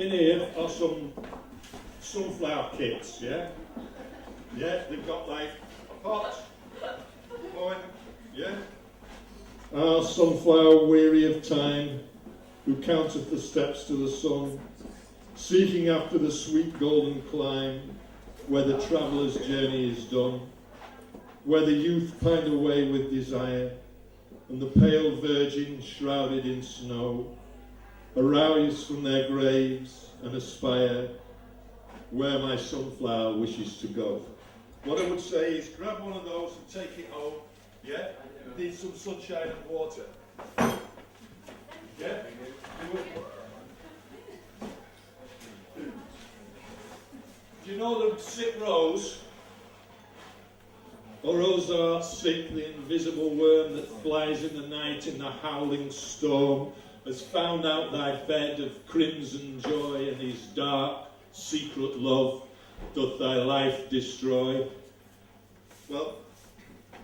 in here are some sunflower kits, yeah? Yeah, they've got like a pot, coin, yeah? Ah, sunflower weary of time, who counteth the steps to the sun, seeking after the sweet golden clime, where the traveller's journey is done, where the youth pine away with desire, and the pale virgin shrouded in snow arouse from their graves and aspire where my sunflower wishes to go. What I would say is grab one of those and take it home, yeah? Need some sunshine and water. Yeah? Do you know the sick rose? O rose thou art sick, the invisible worm that flies in the night in the howling storm, has found out thy bed of crimson joy, and his dark, secret love doth thy life destroy. Well,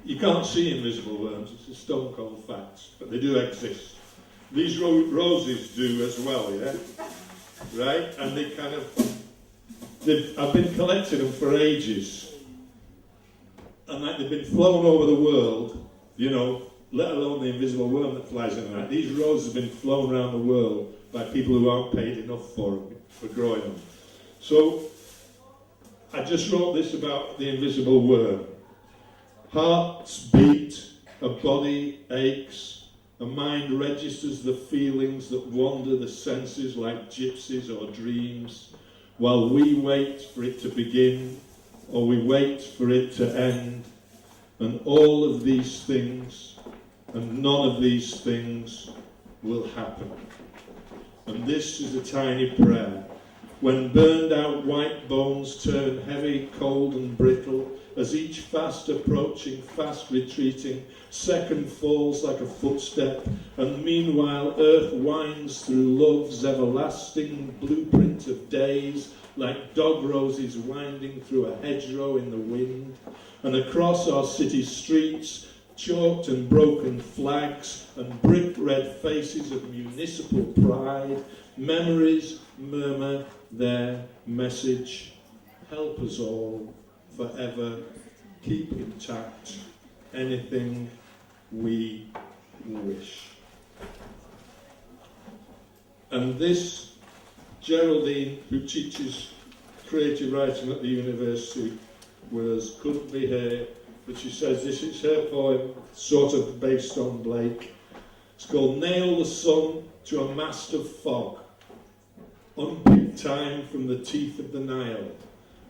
you can't see invisible worms, it's a stone cold fact, but they do exist. These roses do as well, yeah? Right? And they kind of, I've been collecting them for ages. And like they've been flown over the world, you know, let alone the invisible worm that flies in the night. These roses have been flown around the world by people who aren't paid enough for them, for growing them. So, I just wrote this about the invisible worm. Hearts beat, a body aches, a mind registers the feelings that wander the senses like gypsies or dreams, while we wait for it to begin, or we wait for it to end, and all of these things, and none of these things will happen. And this is a tiny prayer. When burned out white bones turn heavy, cold and brittle, as each fast approaching, fast retreating, second falls like a footstep, and meanwhile earth winds through love's everlasting blueprint of days, like dog roses winding through a hedgerow in the wind, and across our city streets, chalked and broken flags and brick-red faces of municipal pride, memories murmur their message. Help us all forever, keep intact anything we wish. And this, Geraldine, who teaches creative writing at the university with us, couldn't be here, but she says this is her poem, sort of based on Blake. It's called Nail the Sun to a Mast of Fog. Unpick time from the teeth of the Nile.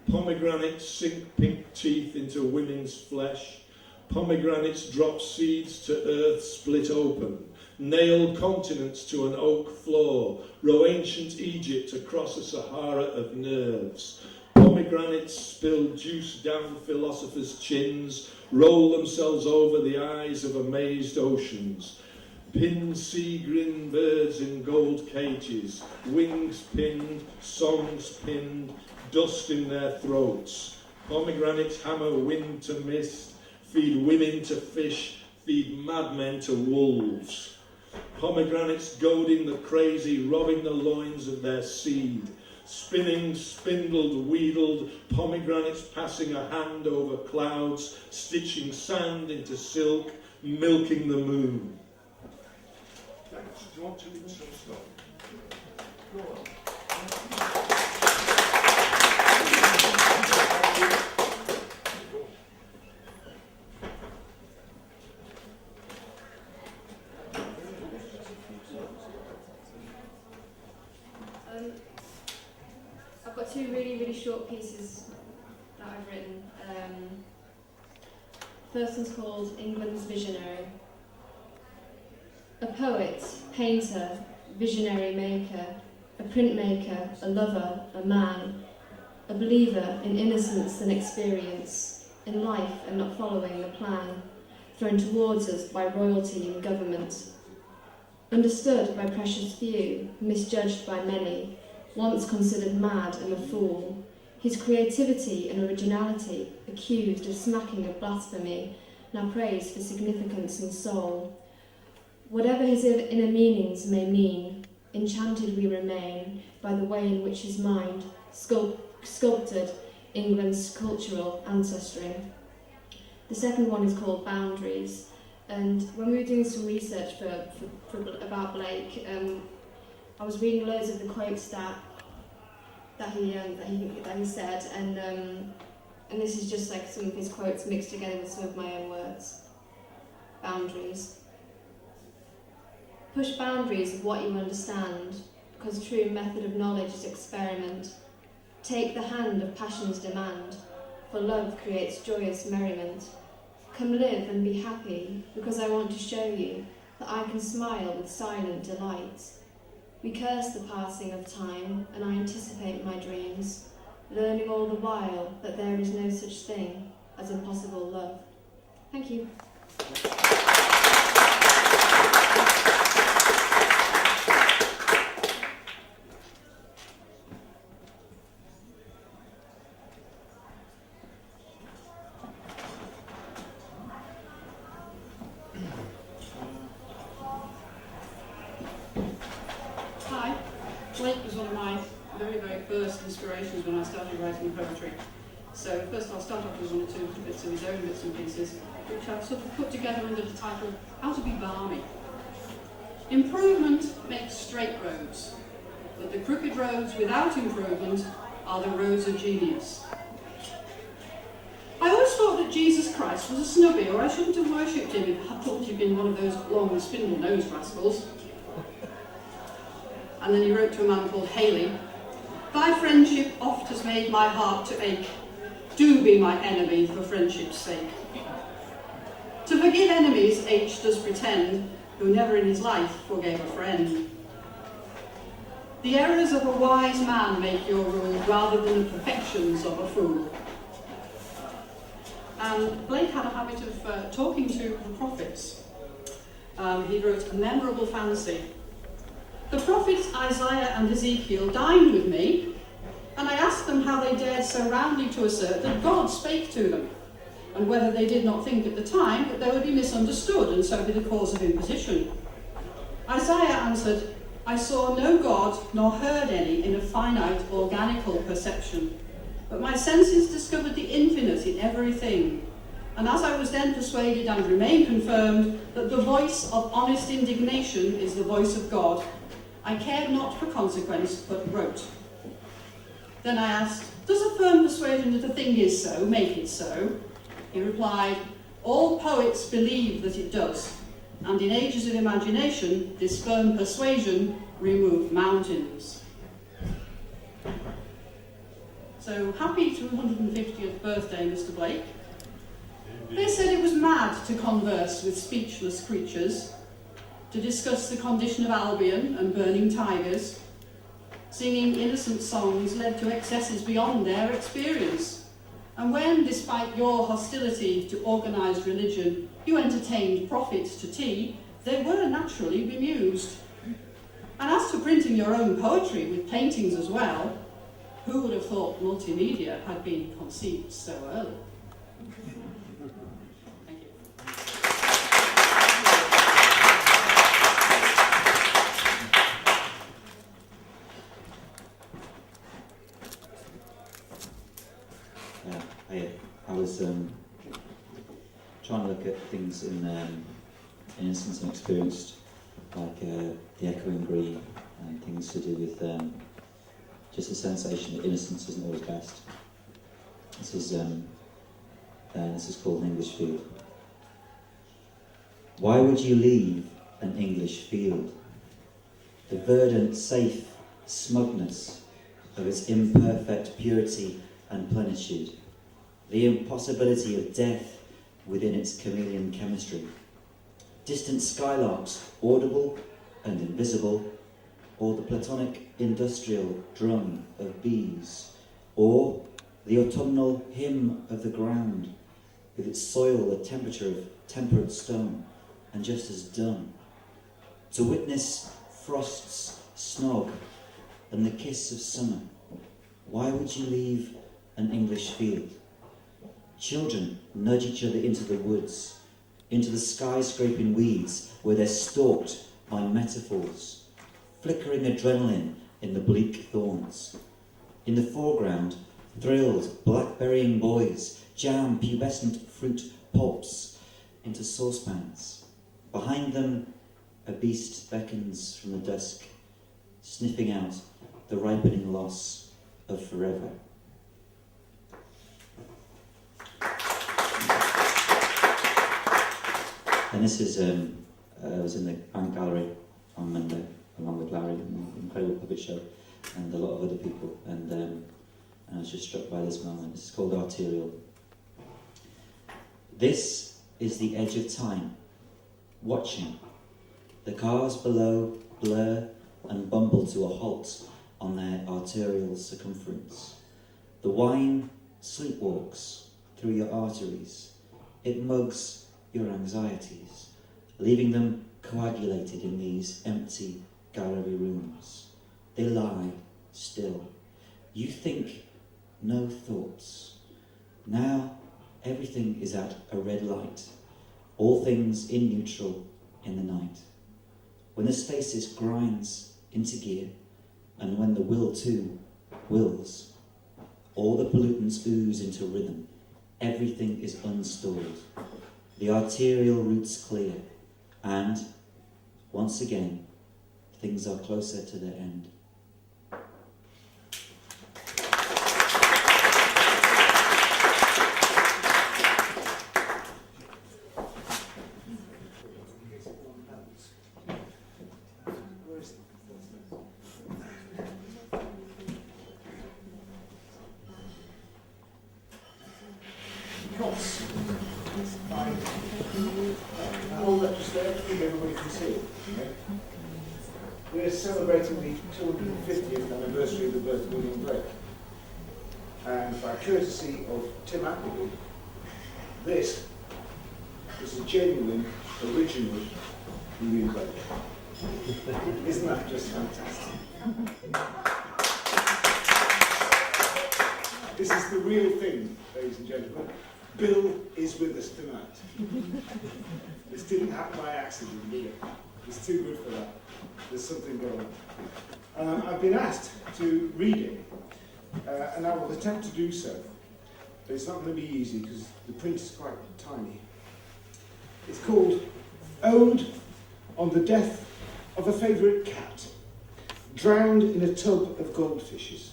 Pomegranates sink pink teeth into women's flesh. Pomegranates drop seeds to earth split open. Nail continents to an oak floor. Row ancient Egypt across a Sahara of nerves. Pomegranates spill juice down philosophers' chins. Roll themselves over the eyes of amazed oceans. Pin sea-green birds in gold cages, wings pinned, songs pinned, dust in their throats. Pomegranates hammer wind to mist, feed women to fish, feed madmen to wolves. Pomegranates goading the crazy, robbing the loins of their seed. Spinning, spindled, wheedled, pomegranates passing a hand over clouds, stitching sand into silk, milking the moon. Thanks. Do you want to read some stuff? Go on. I've got two really short pieces that I've written. First one's called England's Visionary. A poet, painter, visionary maker, a printmaker, a lover, a man, a believer in innocence and experience, in life and not following the plan, thrown towards us by royalty and government, understood by precious few, misjudged by many, once considered mad and a fool, his creativity and originality accused of smacking of blasphemy, now praised for significance and soul. Whatever his inner meanings may mean, enchanted we remain by the way in which his mind sculpted England's cultural ancestry. The second one is called Boundaries, and when we were doing some research about Blake, I was reading loads of the quotes that he said, and this is just like some of his quotes mixed together with some of my own words. Boundaries. Push boundaries of what you understand, because true method of knowledge is experiment. Take the hand of passion's demand, for love creates joyous merriment. Come live and be happy, because I want to show you that I can smile with silent delight. We curse the passing of time, and I anticipate my dreams, learning all the while that there is no such thing as impossible love. Thank you. Blake was one of my very, very first inspirations when I started writing poetry. So first I'll start off with one or two bits of his own bits and pieces, which I've sort of put together under the title, How to Be Balmy. Improvement makes straight roads, but the crooked roads without improvement are the roads of genius. I always thought that Jesus Christ was a snubby, or I shouldn't have worshipped him if I thought he'd been one of those long spindle-nosed rascals. And then he wrote to a man called Haley, Thy friendship oft has made my heart to ache. Do be my enemy for friendship's sake. To forgive enemies, H does pretend, who never in his life forgave a friend. The errors of a wise man make your rule, rather than the perfections of a fool. And Blake had a habit of talking to the prophets. He wrote a memorable fancy. The prophets Isaiah and Ezekiel dined with me, and I asked them how they dared so roundly to assert that God spake to them, and whether they did not think at the time that they would be misunderstood and so be the cause of imposition. Isaiah answered, I saw no God nor heard any in a finite organical perception, but my senses discovered the infinite in everything. And as I was then persuaded and remain confirmed that the voice of honest indignation is the voice of God, I cared not for consequence, but wrote. Then I asked, does a firm persuasion that a thing is so make it so? He replied, all poets believe that it does, and in ages of imagination, this firm persuasion removed mountains. So happy 250th birthday, Mr. Blake. They said it was mad to converse with speechless creatures, to discuss the condition of Albion and burning tigers. Singing innocent songs led to excesses beyond their experience. And when, despite your hostility to organised religion, you entertained prophets to tea, they were naturally bemused. And as to printing your own poetry with paintings as well, who would have thought multimedia had been conceived so early? I was trying to look at things in innocence and experienced, like the echoing green and things to do with just the sensation that innocence isn't always best. This is called an English field. Why would you leave an English field? The verdant, safe smugness of its imperfect purity and plenitude. The impossibility of death within its chameleon chemistry. Distant skylarks, audible and invisible, or the platonic industrial drum of bees, or the autumnal hymn of the ground, with its soil the temperature of temperate stone, and just as done. To witness frost's snog and the kiss of summer, why would you leave an English field? Children nudge each other into the woods, into the skyscraping weeds where they're stalked by metaphors. flickering adrenaline in the bleak thorns. In the foreground, thrilled, blackberrying boys jam pubescent fruit pulps into saucepans. Behind them, a beast beckons from the dusk, sniffing out the ripening loss of forever. And this is, I was in the Bank Gallery on Monday, along with Larry, an incredible puppet show, and a lot of other people, and I was just struck by this moment. This is called Arterial. This is the edge of time, watching. The cars below blur and bumble to a halt on their arterial circumference. The wine sleepwalks through your arteries. It mugs your anxieties, leaving them coagulated in these empty gallery rooms. They lie still. You think no thoughts. Now everything is at a red light, all things in neutral in the night. When the stasis grinds into gear, and when the will to wills, all the pollutants ooze into rhythm. Everything is unstalled. The arterial routes clear, and once again, things are closer to their end. All that just there, everybody can see it. Okay? We're celebrating the 250th anniversary of the birth of William Blake. And by courtesy of Tim Appleby, this is a genuine, original William Blake. Isn't that just fantastic? This is the real thing, ladies and gentlemen. Bill is with us tonight. This didn't happen by accident, did it? It's too good for that. There's something going on. I've been asked to read it, and I will attempt to do so. But it's not going to be easy because the print is quite tiny. It's called Ode on the Death of a Favourite Cat, Drowned in a Tub of Goldfishes.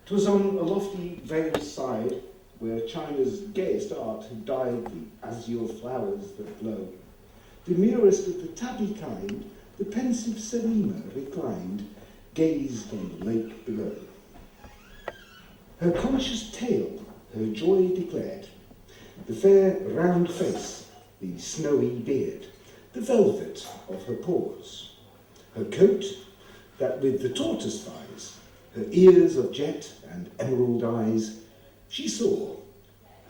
'Twas on a lofty vale's side, where China's gayest art had dyed the azure flowers that blow. Demurest of the tabby kind, the pensive Selima reclined, gazed on the lake below. Her conscious tale, her joy declared, the fair round face, the snowy beard, the velvet of her paws, her coat that with the tortoise vies, her ears of jet and emerald eyes, she saw,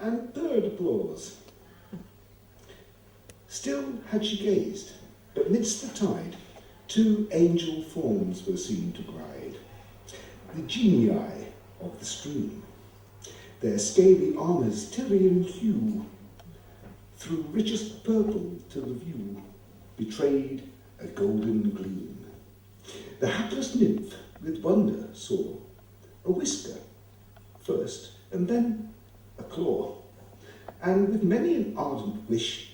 and purred applause. Still had she gazed, but midst the tide, two angel forms were seen to glide, the genii of the stream, their scaly armours Tyrian hue, through richest purple to the view, betrayed a golden gleam. The hapless nymph with wonder saw a whisker first, and then a claw, and with many an ardent wish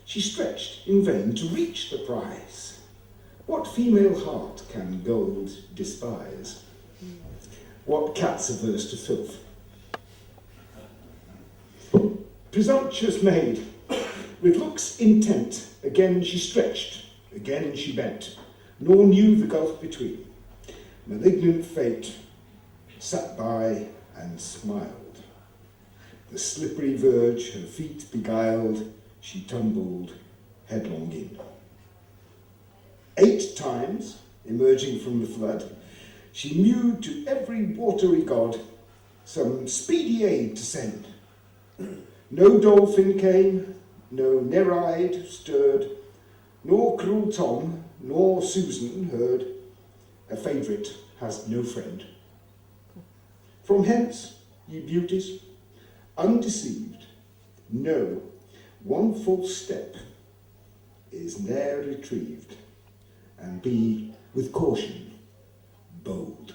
she stretched in vain to reach the prize. What female heart can gold despise? What cat's averse to filth? Presumptuous maid, with looks intent, again she stretched, again she bent, nor knew the gulf between. Malignant fate sat by and smiled. The slippery verge her feet beguiled, she tumbled headlong in. 8 times, emerging from the flood, she mewed to every watery god some speedy aid to send. No dolphin came, no nereid stirred, nor cruel Tom, nor Susan heard. A favourite has no friend. From hence, ye beauties, undeceived, know, one false step, is ne'er retrieved, and be, with caution, bold.